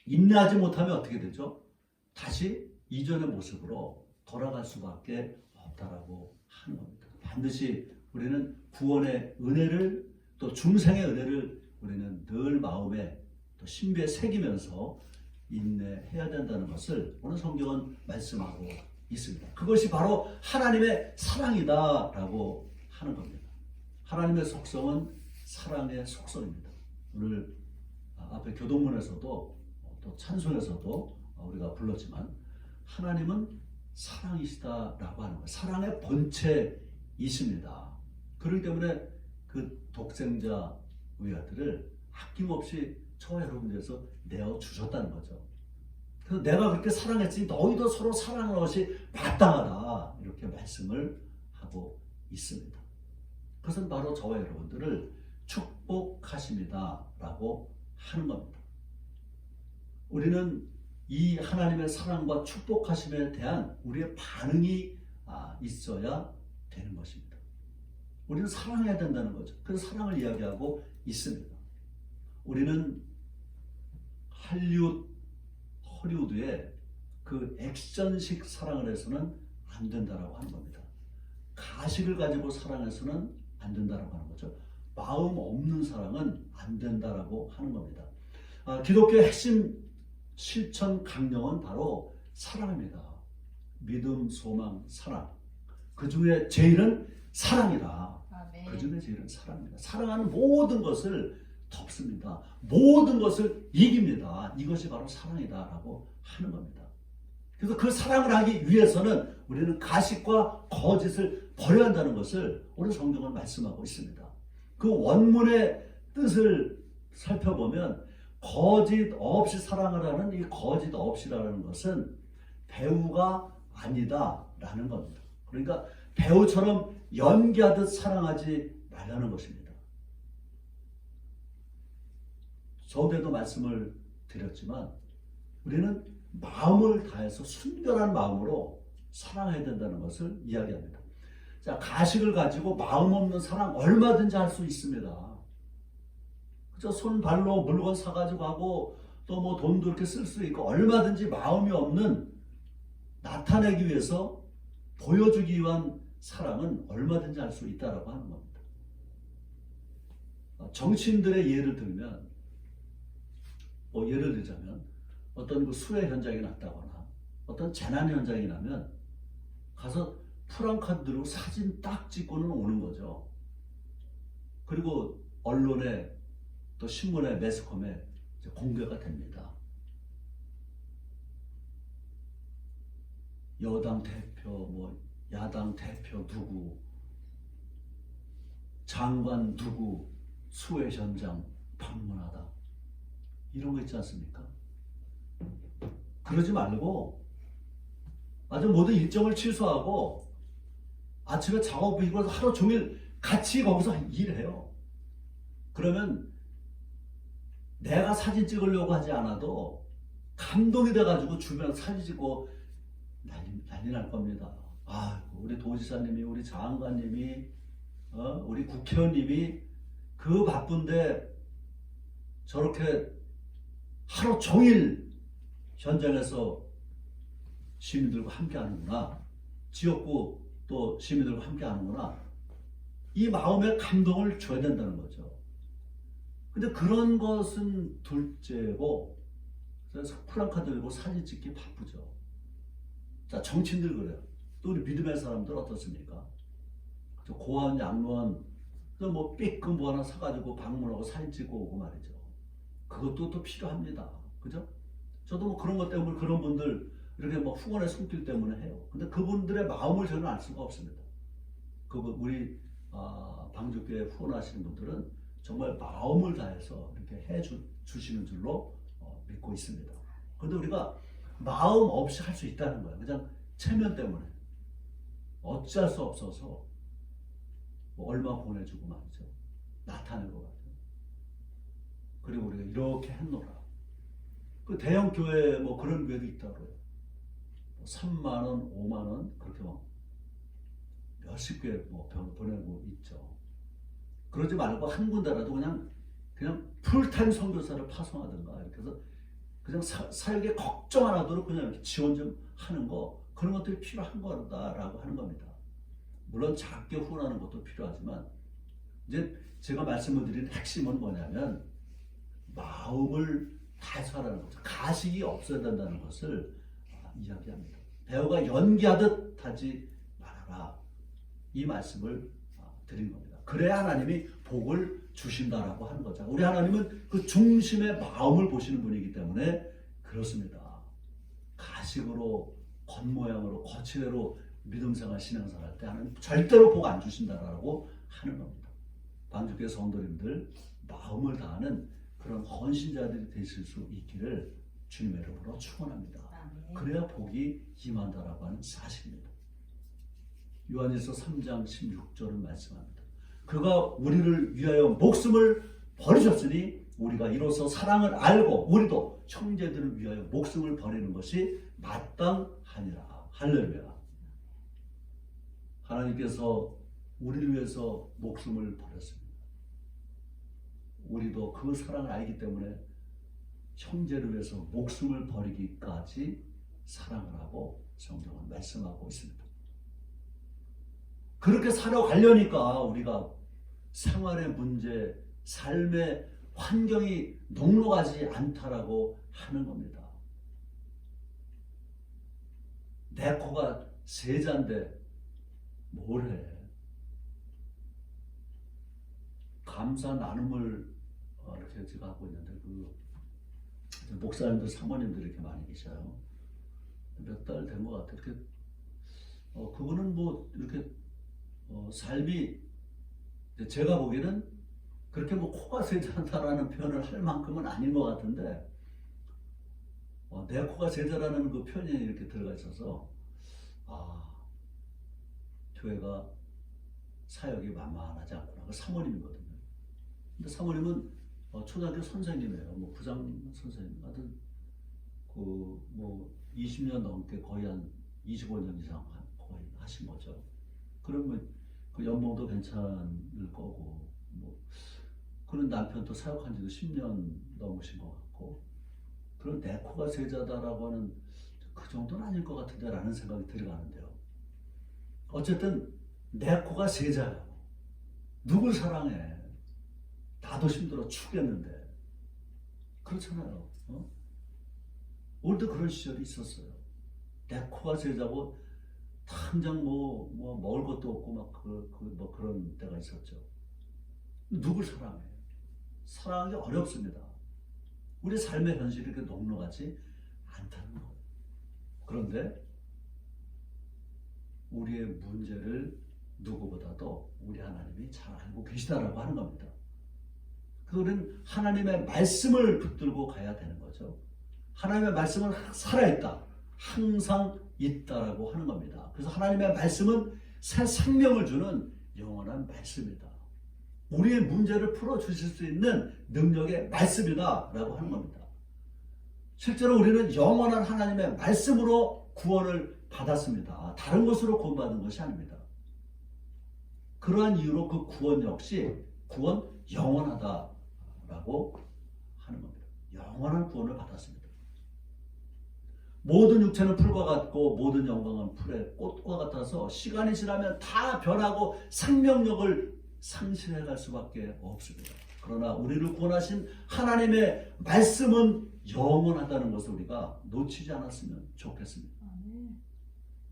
인내하지 못하면 어떻게 되죠? 다시 이전의 모습으로 돌아갈 수밖에 없다라고 하는 겁니다. 반드시 우리는 구원의 은혜를, 또 중생의 은혜를 우리는 늘 마음에 또 신비에 새기면서 인내해야 된다는 것을 오늘 성경은 말씀하고 있습니다. 그것이 바로 하나님의 사랑이다라고 하는 겁니다. 하나님의 속성은 사랑의 속성입니다. 오늘 앞에 교동문에서도 또 찬송에서도 우리가 불렀지만 하나님은 사랑이시다라고 하는 거예요. 사랑의 본체이십니다. 그렇기 때문에 그 독생자 외아들을 아낌없이 저와 여러분들에서 내어주셨다는 거죠. 그래서 내가 그렇게 사랑했으니 너희도 서로 사랑하는 것이 마땅하다, 이렇게 말씀을 하고 있습니다. 그것은 바로 저와 여러분들을 축복하십니다 라고 하는 겁니다. 우리는 이 하나님의 사랑과 축복하심에 대한 우리의 반응이 있어야 되는 것입니다. 우리는 사랑해야 된다는 거죠. 그래서 사랑을 이야기하고 있습니다. 우리는 헐리우드의 그 액션식 사랑을 해서는 안 된다라고 하는 겁니다. 가식을 가지고 사랑해서는 안 된다라고 하는 거죠. 마음 없는 사랑은 안 된다라고 하는 겁니다. 기독교의 핵심 실천 강령은 바로 사랑입니다. 믿음, 소망, 사랑. 그 중에 제일은 사랑이다. 그 중에 제일은 사랑입니다. 사랑하는 모든 것을 덮습니다. 모든 것을 이깁니다. 이것이 바로 사랑이다라고 하는 겁니다. 그래서 그 사랑을 하기 위해서는 우리는 가식과 거짓을 버려야 한다는 것을 오늘 성경은 말씀하고 있습니다. 그 원문의 뜻을 살펴보면 거짓 없이 사랑을 하는 이 거짓 없이라는 것은 배우가 아니다라는 겁니다. 그러니까 배우처럼 연기하듯 사랑하지 말라는 것입니다. 저번에도 말씀을 드렸지만 우리는 마음을 다해서 순결한 마음으로 사랑해야 된다는 것을 이야기합니다. 자, 가식을 가지고 마음 없는 사랑 얼마든지 할 수 있습니다. 그저 손 발로 물건 사가지고 하고 또 뭐 돈도 이렇게 쓸 수 있고 얼마든지 마음이 없는 나타내기 위해서 보여주기 위한 사랑은 얼마든지 할 수 있다라고 하는 겁니다. 정치인들의 예를 들면 예를 들자면 어떤 그 수해 현장이 났다거나 어떤 재난 현장이 나면 가서 프랑카드 들고 사진 딱 찍고는 오는 거죠. 그리고 언론에 또 신문에 매스컴에 공개가 됩니다. 여당 대표, 뭐 야당 대표 누구, 장관 누구 수해 현장 방문하다 이런 거 있지 않습니까? 그러지 말고 아주 모든 일정을 취소하고 아침에 작업이고 하루 종일 같이 거기서 일해요. 그러면 내가 사진 찍으려고 하지 않아도 감동이 돼가지고 주변 사진 찍고 난리 날 겁니다. 우리 도지사님이, 우리 장관님이, 우리 국회의원님이 그 바쁜데 저렇게 하루 종일 현장에서 시민들과 함께 하는구나. 지역구 또 시민들과 함께 하는구나. 이 마음에 감동을 줘야 된다는 거죠. 근데 그런 것은 둘째고, 그래서 프랑카드 들고 사진 찍기 바쁘죠. 자, 정치인들 그래요. 또 우리 믿음의 사람들 어떻습니까? 고아원, 양로원, 뭐 삐끗 뭐 하나 사가지고 방문하고 사진 찍고 오고 말이죠. 그것도 또 필요합니다. 그죠? 저도 뭐 그런 것 때문에 그런 분들 이렇게 뭐 후원의 손길 때문에 해요. 근데 그분들의 마음을 저는 알 수가 없습니다. 우리 방주교회 후원하시는 분들은 정말 마음을 다해서 이렇게 주시는 줄로 믿고 있습니다. 그런데 우리가 마음 없이 할 수 있다는 거예요. 그냥 체면 때문에 어찌할 수 없어서 뭐 얼마 보내주고 말이죠. 나타내고 말이죠. 그리고 우리가 이렇게 했노라. 그 대형 교회 뭐 그런 교회도 있다고요. 3만 원, 5만 원 그렇게 뭐 몇십 개 뭐 보내고 있죠. 그러지 말고 한 군데라도 그냥 풀타임 선교사를 파송하든가 이렇게 해서 그냥 사역에 걱정 안 하도록 그냥 이렇게 지원 좀 하는 거, 그런 것들이 필요한 거다라고 하는 겁니다. 물론 작게 후원하는 것도 필요하지만 이제 제가 말씀을 드린 핵심은 뭐냐면 마음을 다해서 하라는 거죠. 가식이 없어야 된다는 것을 이야기합니다. 배우가 연기하듯 하지 말아라. 이 말씀을 드린 겁니다. 그래야 하나님이 복을 주신다라고 하는 거죠. 우리 하나님은 그 중심의 마음을 보시는 분이기 때문에 그렇습니다. 가식으로 겉모양으로 거칠애로 믿음생활 신앙생활 할 때 하나님 절대로 복 안 주신다라고 하는 겁니다. 방주교회 성도님들 마음을 다하는 그런 헌신자들이 되실 수 있기를 주님의 이름으로 축원합니다. 그래야 복이 임한다라고 하는 사실입니다. 요한일서 3장 16절은 말씀합니다. 그가 우리를 위하여 목숨을 버리셨으니 우리가 이로써 사랑을 알고 우리도 형제들을 위하여 목숨을 버리는 것이 마땅하니라. 할렐루야. 하나님께서 우리를 위해서 목숨을 버렸습니다. 우리도 그 사랑을 알기 때문에 형제를 위해서 목숨을 버리기까지 사랑을 하고 성경은 말씀하고 있습니다. 그렇게 살아가려니까 우리가 생활의 문제, 삶의 환경이 녹록하지 않다라고 하는 겁니다. 내 코가 세자인데 뭘 해? 감사 나눔을 이렇게 제가 하고 있는데 목사님들, 사모님들 이렇게 많이 계셔요. 몇 달 된 것 같아요. 이렇게 그분은 뭐 이렇게 삶이 제가 보기에는 그렇게 뭐 코가 세자다라는 표현을 할 만큼은 아닌 것 같은데 내 코가 세자라는 그 표현이 이렇게 들어가 있어서 교회가 사역이 만만하지 않구나. 그 사모님이거든요. 근데 사모님은 초등학교 선생님이에요. 뭐 부장 선생님. 하여튼 뭐 20년 넘게 거의 한 25년 이상 거의 하신 거죠. 그러면 그 연봉도 괜찮을 거고 뭐 그런 남편도 사역한 지도 10년 넘으신 것 같고 그런 내 코가 세자다라고 하는 그 정도는 아닐 것 같은데 라는 생각이 들어가는데요. 어쨌든 내 코가 세자야. 누굴 사랑해? 나도 힘들어 죽겠는데. 그렇잖아요. 우리도 그런 시절이 있었어요. 내 코가 세자고 당장 뭐 먹을 것도 없고 막 그런 때가 있었죠. 누굴 사랑해? 사랑하기 어렵습니다. 우리 삶의 현실이 그렇게 녹록하지 않다는 거예요. 그런데 우리의 문제를 누구보다도 우리 하나님이 잘 알고 계시다라고 하는 겁니다. 그거는 하나님의 말씀을 붙들고 가야 되는 거죠. 하나님의 말씀은 살아있다. 항상 있다라고 하는 겁니다. 그래서 하나님의 말씀은 새 생명을 주는 영원한 말씀이다. 우리의 문제를 풀어주실 수 있는 능력의 말씀이다라고 하는 겁니다. 실제로 우리는 영원한 하나님의 말씀으로 구원을 받았습니다. 다른 것으로 구원받은 것이 아닙니다. 그러한 이유로 그 구원 역시 구원 영원하다라고 하는 겁니다. 영원한 구원을 받았습니다. 모든 육체는 풀과 같고 모든 영광은 풀의 꽃과 같아서 시간이 지나면 다 변하고 생명력을 상실해 갈 수밖에 없습니다. 그러나 우리를 구원하신 하나님의 말씀은 영원하다는 것을 우리가 놓치지 않았으면 좋겠습니다.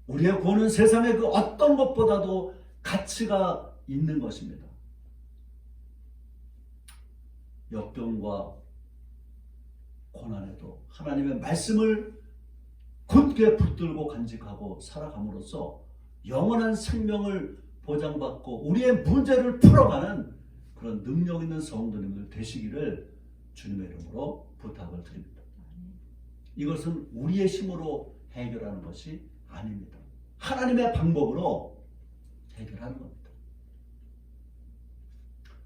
우리의 구원은 세상의 그 어떤 것보다도 가치가 있는 것입니다. 역경과 고난에도 하나님의 말씀을 굳게 붙들고 간직하고 살아감으로써 영원한 생명을 보장받고 우리의 문제를 풀어가는 그런 능력 있는 성도님들 되시기를 주님의 이름으로 부탁을 드립니다. 이것은 우리의 힘으로 해결하는 것이 아닙니다. 하나님의 방법으로 해결하는 겁니다.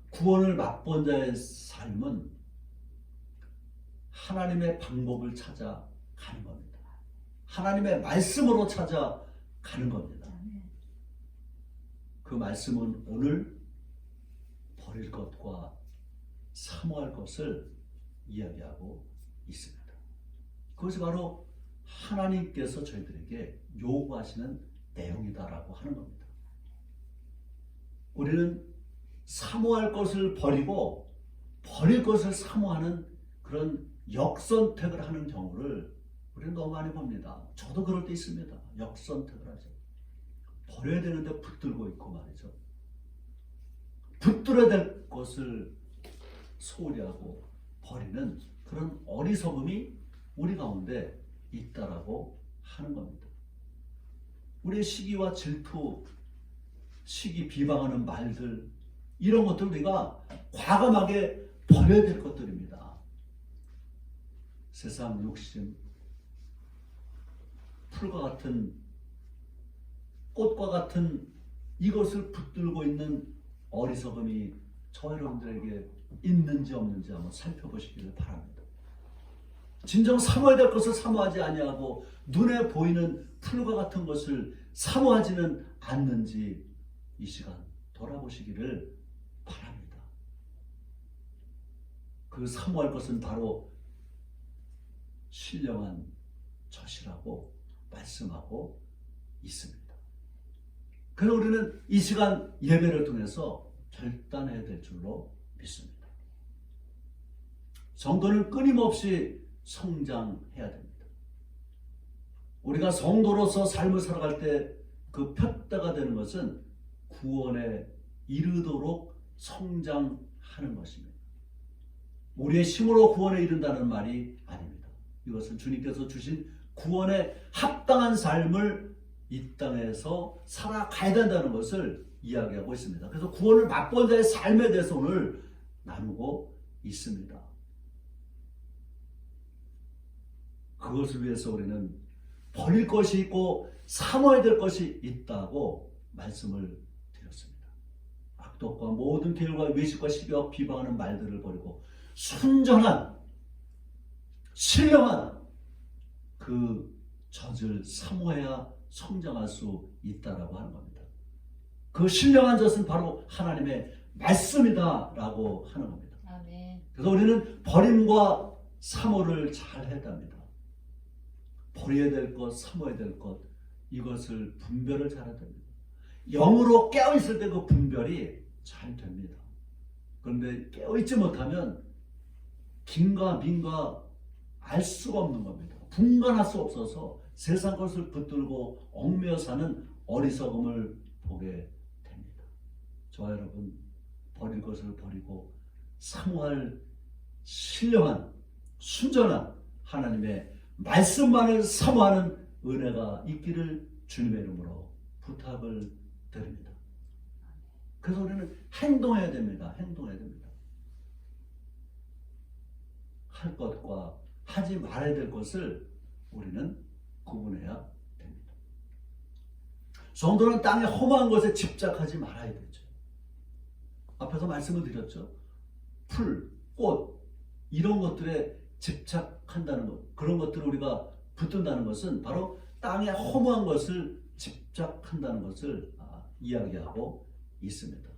구원을 맛본 자의 삶은 하나님의 방법을 찾아가는 겁니다. 하나님의 말씀으로 찾아가는 겁니다. 그 말씀은 오늘 버릴 것과 사모할 것을 이야기하고 있습니다. 그것이 바로 하나님께서 저희들에게 요구하시는 내용이다라고 하는 겁니다. 우리는 사모할 것을 버리고 버릴 것을 사모하는 그런 역선택을 하는 경우를 우리는 너무 많이 봅니다. 저도 그럴 때 있습니다. 역선택을 하죠. 버려야 되는데 붙들고 있고 말이죠. 붙들어야 될 것을 소홀히 하고 버리는 그런 어리석음이 우리 가운데 있다라고 하는 겁니다. 우리의 시기와 질투, 시기 비방하는 말들, 이런 것들 우리가 과감하게 버려야 될 것들입니다. 세상 욕심, 풀과 같은 꽃과 같은 이것을 붙들고 있는 어리석음이 저 여러분들에게 있는지 없는지 한번 살펴보시기를 바랍니다. 진정 사모해야 될 것을 사모하지 아니하고 눈에 보이는 풀과 같은 것을 사모하지는 않는지 이 시간 돌아보시기를 바랍니다. 그 사모할 것은 바로 신령한 젖이라고 말씀하고 있습니다. 그래서 우리는 이 시간 예배를 통해서 결단해야 될 줄로 믿습니다. 성도는 끊임없이 성장해야 됩니다. 우리가 성도로서 삶을 살아갈 때 그 푯대가 되는 것은 구원에 이르도록 성장하는 것입니다. 우리의 힘으로 구원에 이른다는 말이 아닙니다. 이것은 주님께서 주신 구원에 합당한 삶을 이 땅에서 살아가야 된다는 것을 이야기하고 있습니다. 그래서 구원을 맛본 자의 삶에 대해서 오늘 나누고 있습니다. 그것을 위해서 우리는 버릴 것이 있고 삼아야 될 것이 있다고 말씀을 드렸습니다. 악독과 모든 계율과 외식과 시기와 비방하는 말들을 버리고 순전한 신령한 그 젖을 사모해야 성장할 수 있다라고 하는 겁니다. 그 신령한 젖은 바로 하나님의 말씀이다라고 하는 겁니다. 아멘. 그래서 우리는 버림과 사모를 잘 해야 합니다. 버려야 될 것, 사모해야 될 것, 이것을 분별을 잘해야 됩니다. 영으로 깨어있을 때 그 분별이 잘 됩니다. 그런데 깨어있지 못하면 긴가 민가 알 수가 없는 겁니다. 분간할 수 없어서 세상 것을 붙들고 얽매여 사는 어리석음을 보게 됩니다. 저와 여러분, 버릴 것을 버리고 사모할 신령한 순전한 하나님의 말씀만을 사모하는 은혜가 있기를 주님의 이름으로 부탁을 드립니다. 그래서 우리는 행동해야 됩니다. 행동해야 됩니다. 할 것과 하지 말아야 될 것을 우리는 구분해야 됩니다. 성도는 땅의 험한 것에 집착하지 말아야 되죠. 앞에서 말씀을 드렸죠. 풀, 꽃 이런 것들에 집착한다는 것, 그런 것들을 우리가 붙든다는 것은 바로 땅의 허무한 것을 집착한다는 것을 이야기하고 있습니다.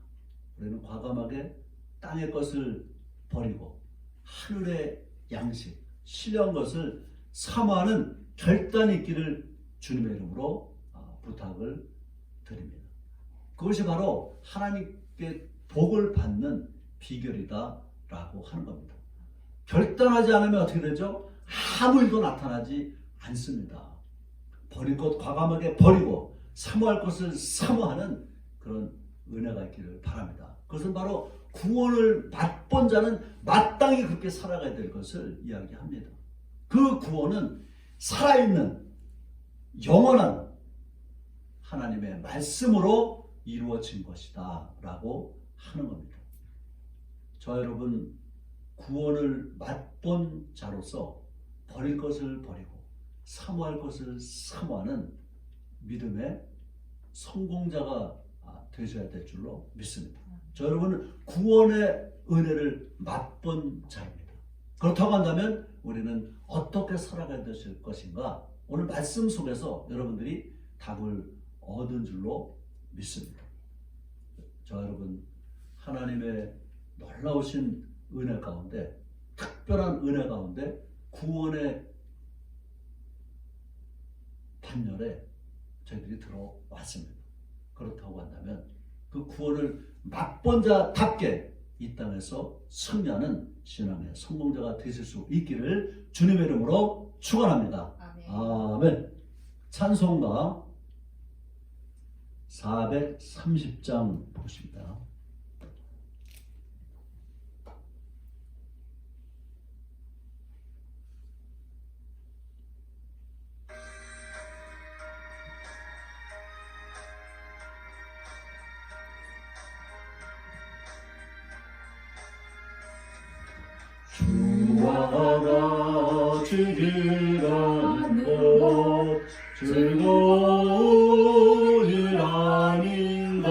우리는 과감하게 땅의 것을 버리고 하늘의 양식, 신령한 것을 사모하는 결단이 있기를 주님의 이름으로 부탁을 드립니다. 그것이 바로 하나님께 복을 받는 비결이다라고 하는 겁니다. 결단하지 않으면 어떻게 되죠? 아무 일도 나타나지 않습니다. 버릴 것 과감하게 버리고 사모할 것을 사모하는 그런 은혜가 있기를 바랍니다. 그것은 바로 구원을 맛본 자는 마땅히 그렇게 살아가야 될 것을 이야기합니다. 그 구원은 살아있는 영원한 하나님의 말씀으로 이루어진 것이다 라고 하는 겁니다. 저 여러분, 구원을 맛본 자로서 버릴 것을 버리고 사모할 것을 사모하는 믿음의 성공자가 되셔야 될 줄로 믿습니다. 저 여러분은 구원의 은혜를 맛본 자입니다. 그렇다고 한다면 우리는 어떻게 살아가야 될 것인가, 오늘 말씀 속에서 여러분들이 답을 얻은 줄로 믿습니다. 저 여러분, 하나님의 놀라우신 은혜 가운데, 특별한 은혜 가운데 구원의 판결에 저희들이 들어왔습니다. 그렇다고 한다면 그 구원을 맛본 자답게 이 땅에서 승리하는 신앙의 성공자가 되실 수 있기를 주님의 이름으로 축원합니다. 아멘. 아멘. 찬송가 430장 보십니다. 주와 같이 길가는 곳 즐거운 일 아닌가.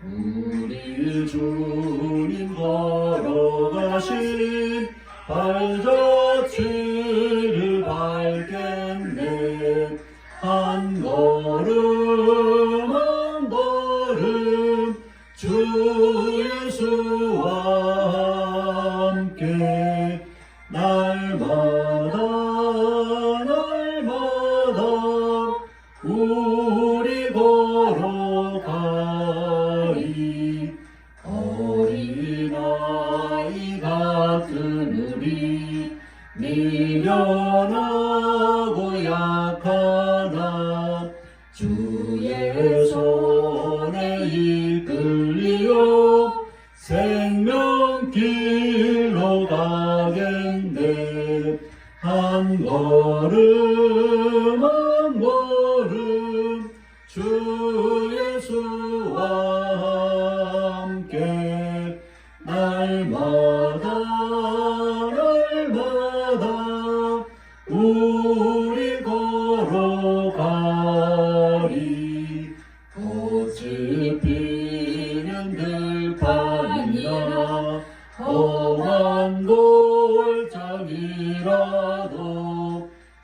우리 주님 걸어가신 발자취를 밟겠네. 한 걸음 한 걸음 주 예수와 함께 날마다 날마다 우리 걸어가리. 어린아이 같은 우리 미련하고 약하나 주의 손에 이끌리어 생명길로 가겠네. 한 걸음 한 걸음 주 예수와 함께 날 날마다 우리 걸어가리. 꽃이 피는 들판이나 험한 골짜기라도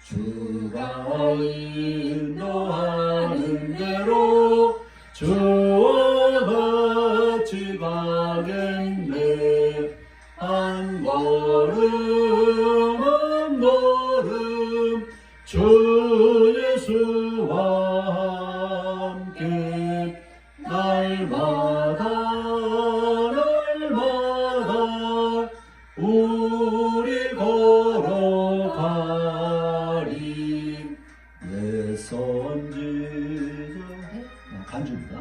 주가 인도하는 대로 주와 같이 가겠네. 한 걸음 한 걸음 주 예수와 함께 날마다 날마다 우리 걸어가리. 내 선지자 간주입니다.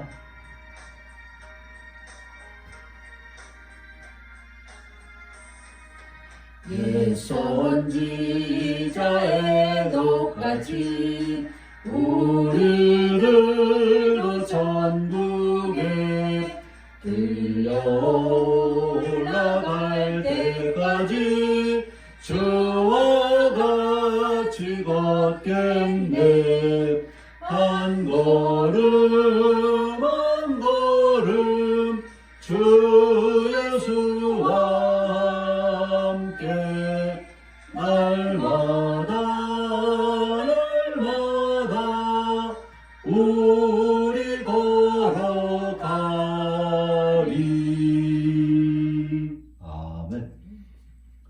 내 선지자의 녹같이 우리들도 천국에 들려 올라갈 때까지 주와 같이 걷겠네. 한 걸음 한 걸음 주 예수와 함께 날마다 날마다 우리 걸어가리. 아멘.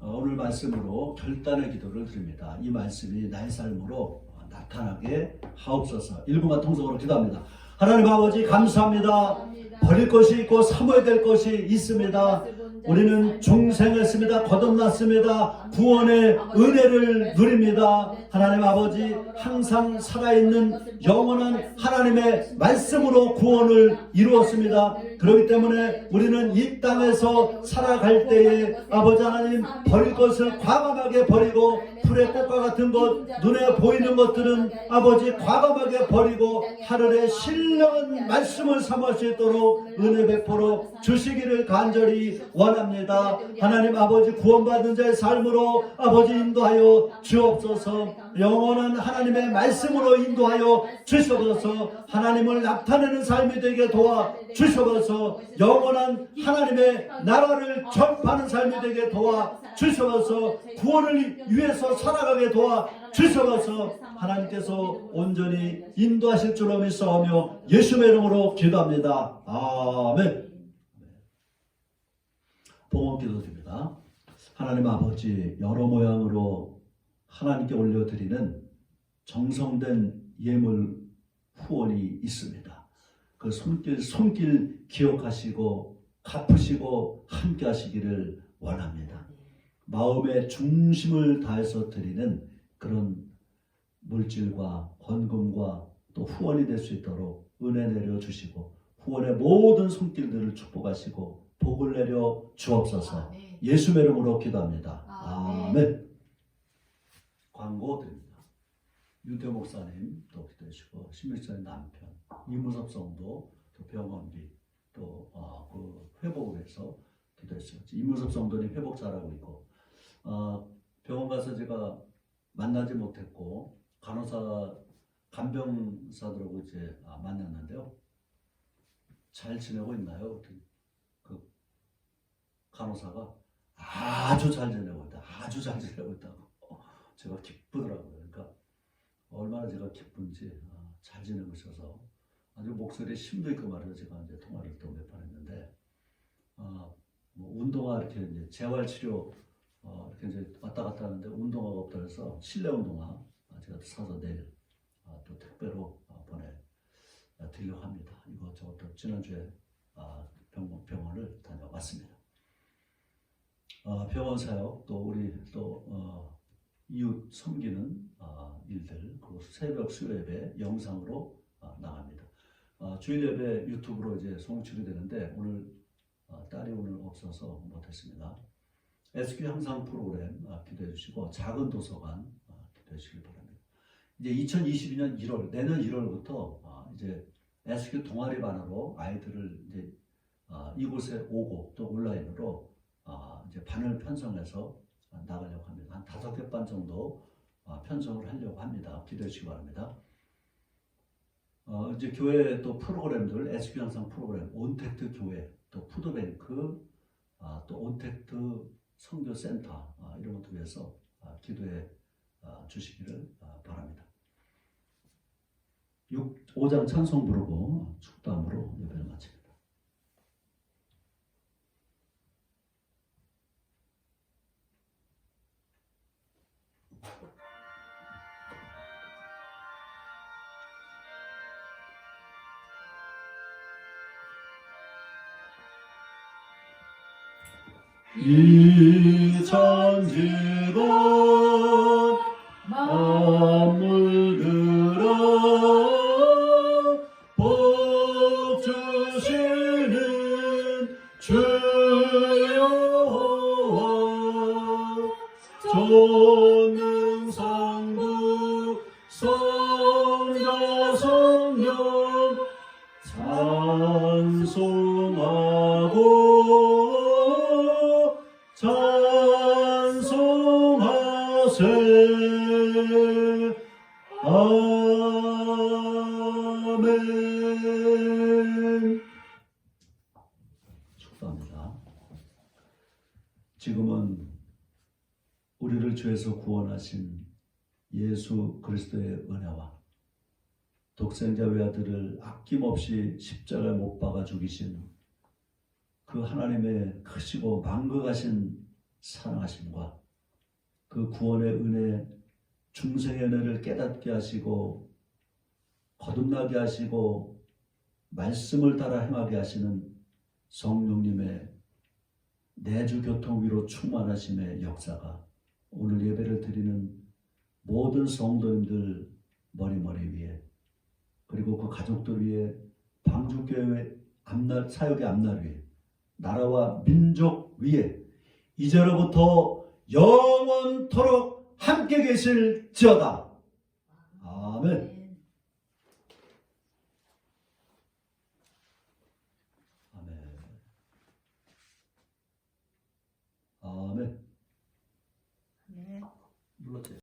오늘 말씀으로 결단의 기도를 드립니다. 이 말씀이 나의 삶으로 나타나게 하옵소서. 1분간 통성으로 기도합니다. 하나님 아버지 감사합니다. 버릴 것이 있고 삼아야 될 것이 있습니다. 우리는 중생했습니다. 거듭났습니다. 구원의 은혜를 누립니다. 하나님 아버지 항상 살아있는 영원한 하나님의 말씀으로 구원을 이루었습니다. 그렇기 때문에 우리는 이 땅에서 살아갈 때에 아버지 하나님 버릴 것을 과감하게 버리고 풀의 꽃과 같은 것 눈에 보이는 것들은 아버지 과감하게 버리고 하늘의 신령한 말씀을 삼을 수 있도록 은혜 베풀어 주시기를 간절히 원합니다. 하나님 아버지 구원받은 자의 삶으로 아버지 인도하여 주옵소서. 영원한 하나님의 말씀으로 인도하여 주시옵소서. 하나님을 나타내는 삶이 되게 도와 주시옵소서. 영원한 하나님의 나라를 전파하는 삶이 되게 도와 주시옵소서. 구원을 위해서 살아가게 도와 주시옵소서. 하나님께서 온전히 인도하실 줄로 믿사오며 예수의 이름으로 기도합니다. 아멘. 봉헌 기도드립니다. 하나님 아버지, 여러 모양으로 하나님께 올려드리는 정성된 예물 후원이 있습니다. 그 손길 기억하시고 갚으시고 함께 하시기를 원합니다. 마음의 중심을 다해서 드리는 그런 물질과 헌금과 또 후원이 될 수 있도록 은혜 내려주시고 후원의 모든 손길들을 축복하시고 복을 내려 주옵소서. 예수의 이름으로 기도합니다. 아멘. 광고 드립니다. 유대 목사님 또 기도해 주시고 신밀사의 남편 이무섭 성도 또 병원비 또 그 회복을 해서 기도했어요. 이무섭 성도님 회복 잘하고 있고 병원 가서 제가 만나지 못했고 간병사들하고 이제 만났는데요. 잘 지내고 있나요? 그 간호사가 아주 잘 지내고 있다. 아주 잘 지내고 있다고. 제가 기쁘더라고요. 그러니까 얼마나 제가 기쁜지 잘 지내고 있어서 아주 목소리에 힘도 있고 말이에요. 제가 이제 통화를 또 몇 번 했는데 뭐 운동화 이렇게 이제 재활치료 이렇게 이제 왔다 갔다 하는데 운동화가 없다 해서 실내 운동화 제가 사서 내일 또 택배로 보내드리려고 합니다. 이거 저것도 지난주에 병원을 다녀왔습니다. 병원 사역 또 우리 또 이웃 섬기는 일들 그리고 새벽 수요 예배 영상으로 나갑니다. 주일 예배 유튜브로 이제 송출이 되는데 오늘 딸이 오늘 없어서 못했습니다. SQ 향상 프로그램 기도해 주시고 작은 도서관 기도해 주시기 바랍니다. 이제 2022년 1월 내년 1월부터 이제 SQ 동아리 반으로 아이들을 이제 이곳에 오고 또 온라인으로 이제 반을 편성해서 나가려고 합니다. 한 5개 반 정도 편성을 하려고 합니다. 기도해 주시기 바랍니다. 이제 교회 또 프로그램들, SQ 향상 프로그램, 온택트 교회, 또 푸드뱅크, 또 온택트 선교센터 이런 것들 위해서 기도해 주시기를 바랍니다. 5장 찬송 부르고 축담으로 예배를 마칩니다. 이 천지도 만물들아 복 주시는 주여호와 전능성부 성자 성령 찬송하고 찬송하세. 아멘. 축도합니다. 지금은 우리를 죄에서 구원하신 예수 그리스도의 은혜와 독생자 외아들을 아낌없이 십자가에 못 박아 죽이신 그 하나님의 크시고 망극하신 사랑하심과 그 구원의 은혜, 중생의 은혜를 깨닫게 하시고 거듭나게 하시고 말씀을 따라 행하게 하시는 성령님의 내주 교통 위로 충만하심의 역사가 오늘 예배를 드리는 모든 성도님들 머리머리 위에, 그리고 그 가족들 위에, 방주교회 사역의 앞날 위에, 나라와 민족 위에 이제로부터 영원토록 함께 계실지어다. 아멘.